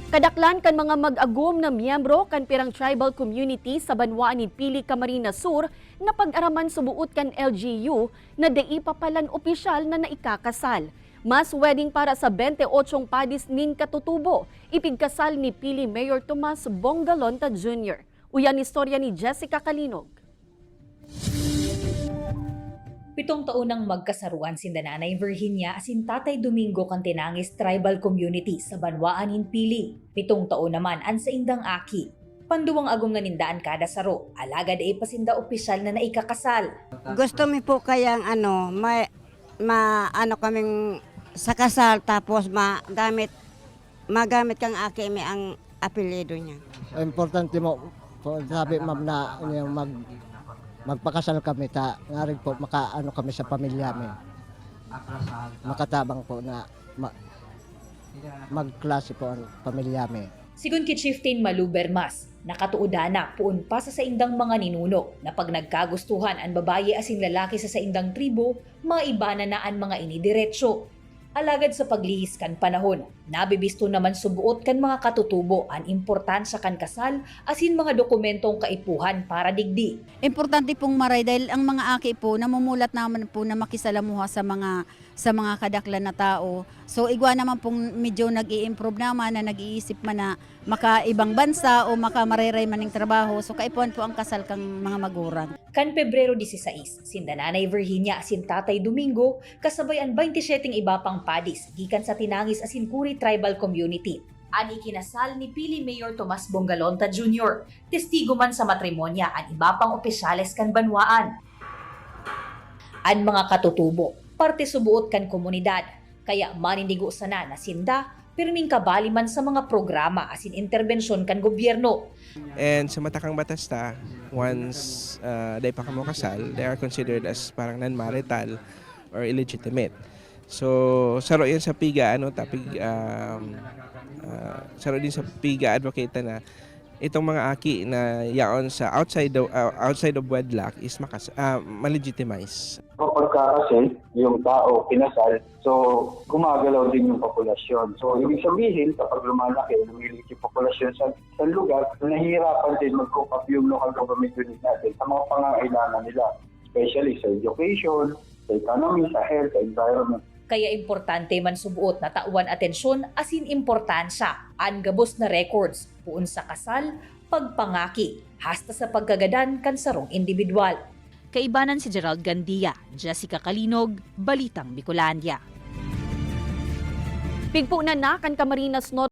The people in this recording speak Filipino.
Kadaklan kan mga mag-agom na miyembro kan pirang tribal community sa Banwaan ni Pili, Camarines Sur na pag-araman subuot kan LGU na dai papalan opisyal na naikakasal. Mas wedding para sa 28 padis nin katutubo, ipigkasal ni Pili Mayor Tomas Bongalonta Jr. Uyan istorya ni Jessica Kalinog. 7 taon nang magkasaruan si Nanay Virginia asin Tatay Domingo kan tinangis tribal community sa Banwaan in Pili. 7 taon naman an sa indang aki. Panduwang agom na nindaan kada saro, alagad ay pasinda opisyal na naikakasal. Gusto mi po kayang kaming sa kasal tapos magamit kang aki mi ang apelyido niya. Importante mo po sabi ma'am na magpakasal kami nga rin po makaano kami sa pamilya mi. Makatabang po na magklase po ang pamilya mi. Sigun kay Chieftain Malu Bermas, nakatuudana puun pa sa indang mga ninuno na pag nagkagustuhan ang babaye asin lalaki sa indang tribo, maibana na ang mga inidiretso. Alagad sa paglihis kan panahon, nabibisto naman subuot kan mga katutubo ang importansya kan kasal asin mga dokumentong kaipuhan para digdi. Importante pong maray dahil ang mga aki po namumulat naman po na makisalamuha sa mga kadaklan na tao. So igwa naman pong medyo nag-i-improve naman na nag-iisip man na makaibang bansa o makamareray maning trabaho. So kaipuhan po ang kasal kang mga magurang. Kan Pebrero 16, sinda Nanay Virginia asin Tatay Domingo kasabay ang 27 iba pang padis gikan sa tinangis asin Kuri Tribal Community. Ani kinasal ni Pili Mayor Tomas Bongalonta Jr. Testigo man sa matrimonya ang iba pang opisyales kan Banwaan. Ang mga katutubo, parte subuot kan komunidad, kaya manindigo sana na sinda pirming kabali man sa mga programa asin interbensyon kan gobyerno. And sa matakang batas ta, once day pa kamo kasal, they are considered as parang non-marital or illegitimate. So saro yan sa PIGA saro din sa PIGA advocate na itong mga aki na yaon sa outside of wedlock is malegitimize. Kapag kasi yung tao kinasal, so gumagalaw din yung populasyon. So ibig sabihin, kapag lumalaki, lumilit yung populasyon sa lugar, nahihirapan din mag-cope up yung local government unit natin sa mga pangangailangan nila, especially sa education, sa economy, sa health, sa environment. Kaya importante man subuot na tauan atensyon asin importansya ang gabos na records puun sa kasal, pagpangaki, hasta sa pagkagadan kan sarong individual. Kaibanan si Gerald Gandia, Jessica Kalinog, Balitang Bicolandia. Pigpo na kan Camarines Norte